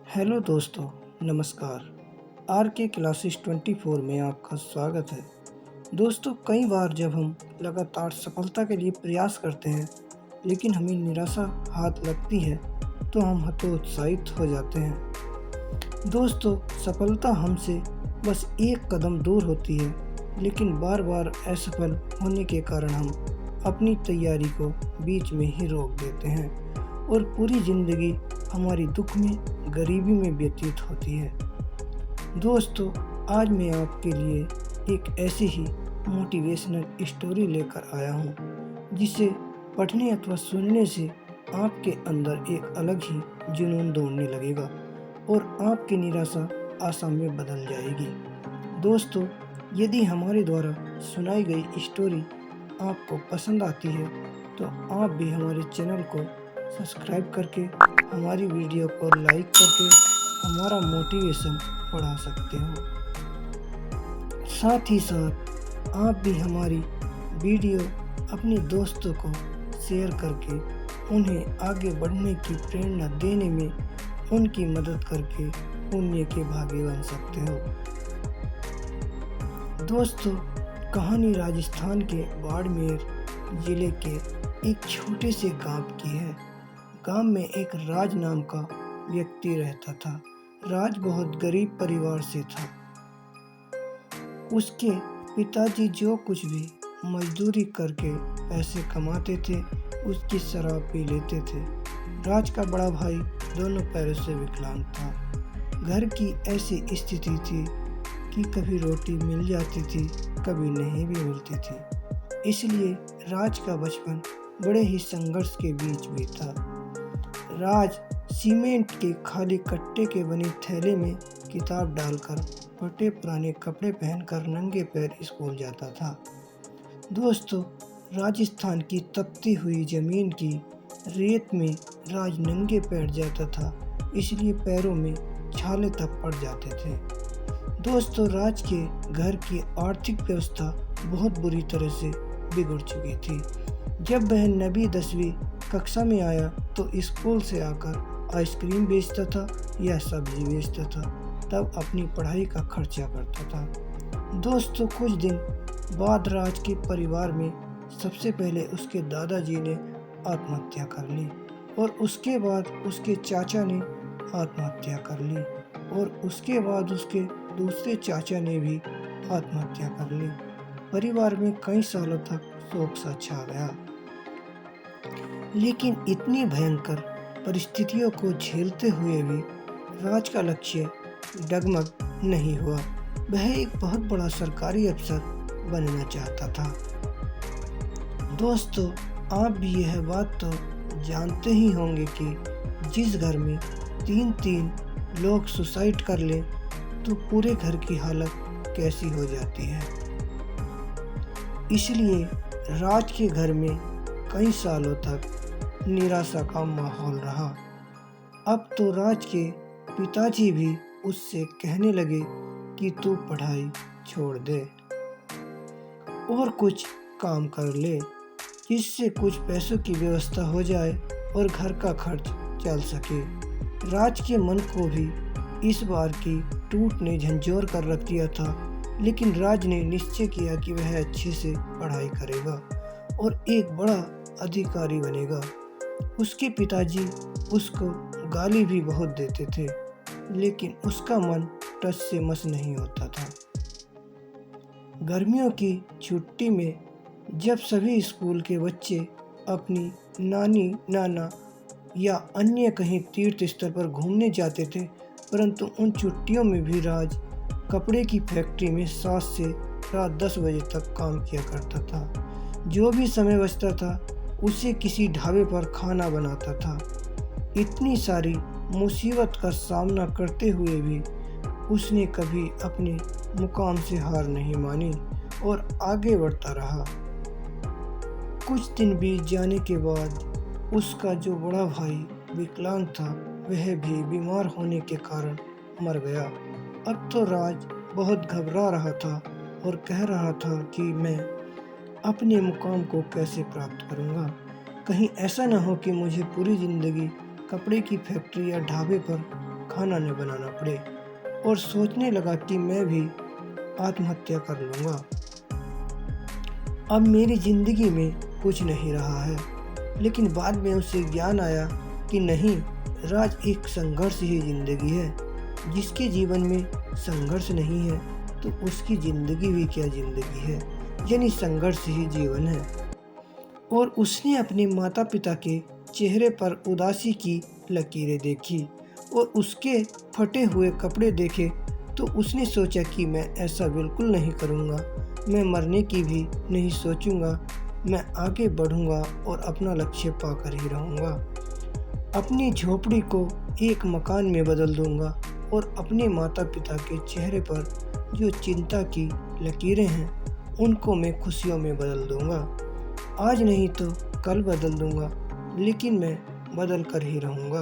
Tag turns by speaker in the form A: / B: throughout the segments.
A: Hello दोस्तों, नमस्कार। Are के क्लासेस 24 में आपका स्वागत है। दोस्तों, कई बार जब हम लगातार सफलता के लिए प्रयास करते हैं लेकिन हमें निराशा हाथ लगती है तो हम हतोत्साहित हो जाते हैं। दोस्तों, सफलता हमसे बस एक कदम दूर होती है, लेकिन बार बार असफल होने के कारण हम अपनी तैयारी को बीच में ही रोक देते हैं और पूरी ज़िंदगी हमारी दुख में, गरीबी में व्यतीत होती है। दोस्तों, आज मैं आपके लिए एक ऐसी ही मोटिवेशनल स्टोरी लेकर आया हूँ जिसे पढ़ने अथवा सुनने से आपके अंदर एक अलग ही जुनून दौड़ने लगेगा और आपकी निराशा आशा में बदल जाएगी। दोस्तों, यदि हमारे द्वारा सुनाई गई स्टोरी आपको पसंद आती है तो आप भी हमारे चैनल को सब्सक्राइब करके, हमारी वीडियो को लाइक करके हमारा मोटिवेशन बढ़ा सकते हो। साथ ही साथ आप भी हमारी वीडियो अपने दोस्तों को शेयर करके उन्हें आगे बढ़ने की प्रेरणा देने में उनकी मदद करके पुण्य के भागी बन सकते हो। दोस्तों, कहानी राजस्थान के बाड़मेर जिले के एक छोटे से गांव की है। गांव में एक राज नाम का व्यक्ति रहता था। राज बहुत गरीब परिवार से था। उसके पिताजी जो कुछ भी मजदूरी करके पैसे कमाते थे उसकी शराब पी लेते थे। राज का बड़ा भाई दोनों पैरों से विकलांग था। घर की ऐसी स्थिति थी कि कभी रोटी मिल जाती थी, कभी नहीं भी मिलती थी। इसलिए राज का बचपन बड़े ही संघर्ष के बीच बीता। राज सीमेंट के खाली कट्टे के बने थैले में किताब डालकर फटे पुराने कपड़े पहनकर नंगे पैर स्कूल जाता था। दोस्तों, राजस्थान की तपती हुई जमीन की रेत में राज नंगे पैर जाता था, इसलिए पैरों में छाले तक पड़ जाते थे। दोस्तों, राज के घर की आर्थिक व्यवस्था बहुत बुरी तरह से बिगड़ चुकी थी। जब वह 9वीं 10वीं कक्षा में आया तो स्कूल से आकर आइसक्रीम बेचता था या सब्जी बेचता था, तब अपनी पढ़ाई का खर्चा करता था। दोस्तों, कुछ दिन बाद राज के परिवार में सबसे पहले उसके दादाजी ने आत्महत्या कर ली और उसके बाद उसके चाचा ने आत्महत्या कर ली और उसके बाद उसके दूसरे चाचा ने भी आत्महत्या कर ली। परिवार में कई सालों तक शोक सा छा गया। लेकिन इतनी भयंकर परिस्थितियों को झेलते हुए भी राज का लक्ष्य डगमग नहीं हुआ। वह एक बहुत बड़ा सरकारी अफसर बनना चाहता था। दोस्तों, आप भी यह बात तो जानते ही होंगे कि जिस घर में 3-3 लोग सुसाइड कर लें तो पूरे घर की हालत कैसी हो जाती है। इसलिए राज के घर में कई सालों तक निराशा का माहौल रहा। अब तो राज के पिताजी भी उससे कहने लगे कि तू पढ़ाई छोड़ दे और कुछ काम कर ले, जिससे कुछ पैसों की व्यवस्था हो जाए और घर का खर्च चल सके। राज के मन को भी इस बार की टूट ने झंझोर कर रख दिया था, लेकिन राज ने निश्चय किया कि वह अच्छे से पढ़ाई करेगा और एक बड़ा अधिकारी बनेगा। उसके पिताजी उसको गाली भी बहुत देते थे, लेकिन उसका मन टस से मस नहीं होता था। गर्मियों की छुट्टी में जब सभी स्कूल के बच्चे अपनी नानी नाना या अन्य कहीं तीर्थ स्थल पर घूमने जाते थे, परंतु उन छुट्टियों में भी राज कपड़े की फैक्ट्री में 7 से रात 10 बजे तक काम किया करता था। जो भी समय बचता था उसे किसी ढाबे पर खाना बनाता था। इतनी सारी मुसीबत का सामना करते हुए भी उसने कभी अपने मुकाम से हार नहीं मानी और आगे बढ़ता रहा। कुछ दिन बीत जाने के बाद उसका जो बड़ा भाई विकलांग था वह भी बीमार होने के कारण मर गया। अब तो राज बहुत घबरा रहा था और कह रहा था कि मैं अपने मुकाम को कैसे प्राप्त करूंगा। कहीं ऐसा न हो कि मुझे पूरी ज़िंदगी कपड़े की फैक्ट्री या ढाबे पर खाना न बनाना पड़े और सोचने लगा कि मैं भी आत्महत्या कर लूँगा। अब मेरी ज़िंदगी में कुछ नहीं रहा है। लेकिन बाद में उसे ज्ञान आया कि नहीं, राज एक संघर्ष ही ज़िंदगी है। जिसके जीवन में संघर्ष नहीं है तो उसकी ज़िंदगी भी क्या ज़िंदगी है, यानी संघर्ष ही जीवन है। और उसने अपने माता पिता के चेहरे पर उदासी की लकीरें देखी और उसके फटे हुए कपड़े देखे तो उसने सोचा कि मैं ऐसा बिल्कुल नहीं करूँगा, मैं मरने की भी नहीं सोचूंगा, मैं आगे बढ़ूंगा और अपना लक्ष्य पाकर ही रहूंगा। अपनी झोपड़ी को एक मकान में बदल दूंगा और अपने माता पिता के चेहरे पर जो चिंता की लकीरें हैं उनको मैं खुशियों में बदल दूंगा। आज नहीं तो कल बदल दूंगा, लेकिन मैं बदल कर ही रहूंगा।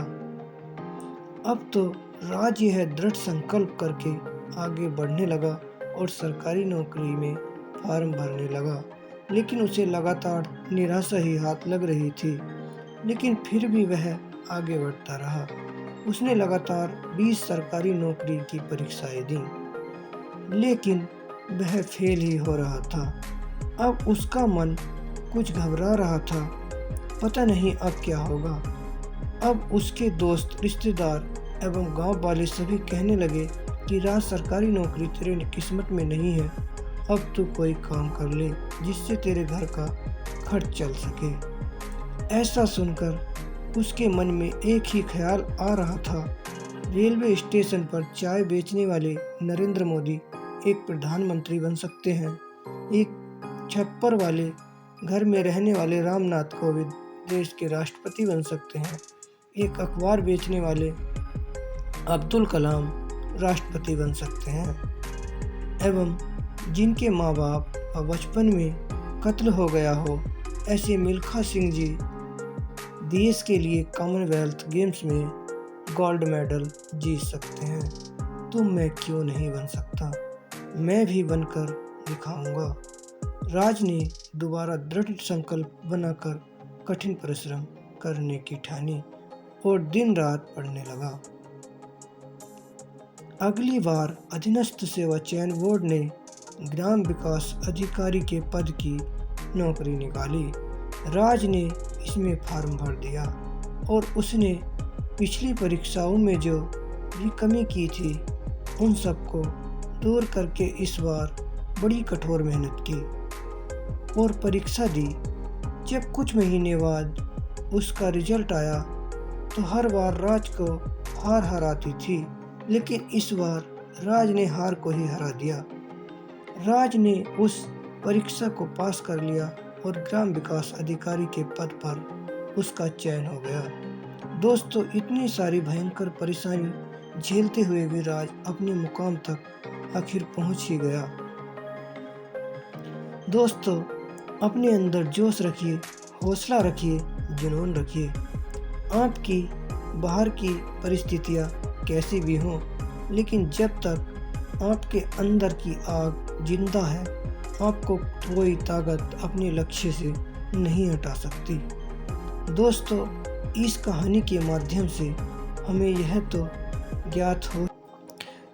A: अब तो राज यह दृढ़ संकल्प करके आगे बढ़ने लगा और सरकारी नौकरी में फॉर्म भरने लगा। लेकिन उसे लगातार निराशा ही हाथ लग रही थी, लेकिन फिर भी वह आगे बढ़ता रहा। उसने लगातार 20 सरकारी नौकरी की परीक्षाएं दी, लेकिन वह फेल ही हो रहा था। अब उसका मन कुछ घबरा रहा था, पता नहीं अब क्या होगा। अब उसके दोस्त, रिश्तेदार एवं गांव वाले सभी कहने लगे कि राज, सरकारी नौकरी तेरे किस्मत में नहीं है, अब तू कोई काम कर ले जिससे तेरे घर का खर्च चल सके। ऐसा सुनकर उसके मन में एक ही ख्याल आ रहा था। रेलवे स्टेशन पर चाय बेचने वाले नरेंद्र मोदी एक प्रधानमंत्री बन सकते हैं, एक छप्पर वाले घर में रहने वाले रामनाथ कोविंद देश के राष्ट्रपति बन सकते हैं, एक अखबार बेचने वाले अब्दुल कलाम राष्ट्रपति बन सकते हैं, एवं जिनके माँ बाप का बचपन में कत्ल हो गया हो ऐसे मिल्खा सिंह जी देश के लिए कॉमनवेल्थ गेम्स में गोल्ड मेडल जीत सकते हैं। तो मैं क्यों नहीं बन सकता, मैं भी बनकर दिखाऊंगा। राज ने दोबारा दृढ़ संकल्प बनाकर कठिन परिश्रम करने की ठानी और दिन रात पढ़ने लगा। अगली बार अधीनस्थ सेवा चयन बोर्ड ने ग्राम विकास अधिकारी के पद की नौकरी निकाली। राज ने इसमें फॉर्म भर दिया और उसने पिछली परीक्षाओं में जो भी कमी की थी उन सबको दूर करके इस बार बड़ी कठोर मेहनत की और परीक्षा दी। जब कुछ महीने बाद उसका रिजल्ट आया तो हर बार राज को हार हराती थी, लेकिन इस बार राज ने हार को ही हरा दिया। राज ने उस परीक्षा को पास कर लिया और ग्राम विकास अधिकारी के पद पर उसका चयन हो गया। दोस्तों, इतनी सारी भयंकर परेशानी झेलते हुए भी राज अपने मुकाम तक आखिर पहुंच ही गया। दोस्तों, अपने अंदर जोश रखिए, हौसला रखिए, जुनून रखिए। आपकी बाहर की परिस्थितियाँ कैसी भी हों, लेकिन जब तक आपके अंदर की आग जिंदा है, आपको कोई ताकत अपने लक्ष्य से नहीं हटा सकती। दोस्तों, इस कहानी के माध्यम से हमें यह तो ज्ञात हो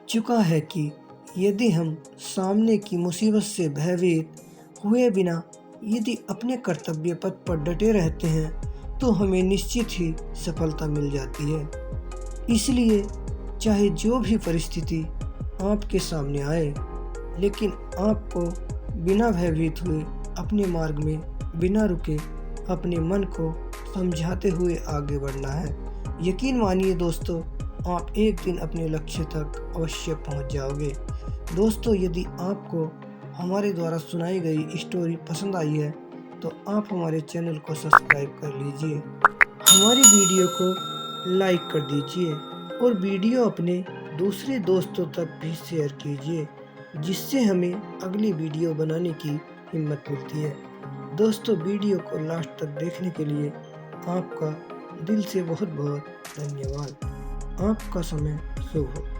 A: चुका है कि यदि हम सामने की मुसीबत से भयभीत हुए बिना यदि अपने कर्तव्य पथ पर डटे रहते हैं तो हमें निश्चित ही सफलता मिल जाती है। इसलिए चाहे जो भी परिस्थिति आपके सामने आए, लेकिन आपको बिना भयभीत हुए अपने मार्ग में बिना रुके अपने मन को समझाते हुए आगे बढ़ना है। यकीन मानिए दोस्तों, आप एक दिन अपने लक्ष्य तक अवश्य पहुंच जाओगे। दोस्तों, यदि आपको हमारे द्वारा सुनाई गई स्टोरी पसंद आई है तो आप हमारे चैनल को सब्सक्राइब कर लीजिए, हमारी वीडियो को लाइक कर दीजिए और वीडियो अपने दूसरे दोस्तों तक भी शेयर कीजिए, जिससे हमें अगली वीडियो बनाने की हिम्मत मिलती है। दोस्तों, वीडियो को लास्ट तक देखने के लिए आपका दिल से बहुत बहुत धन्यवाद। आपका समय शुभ हो।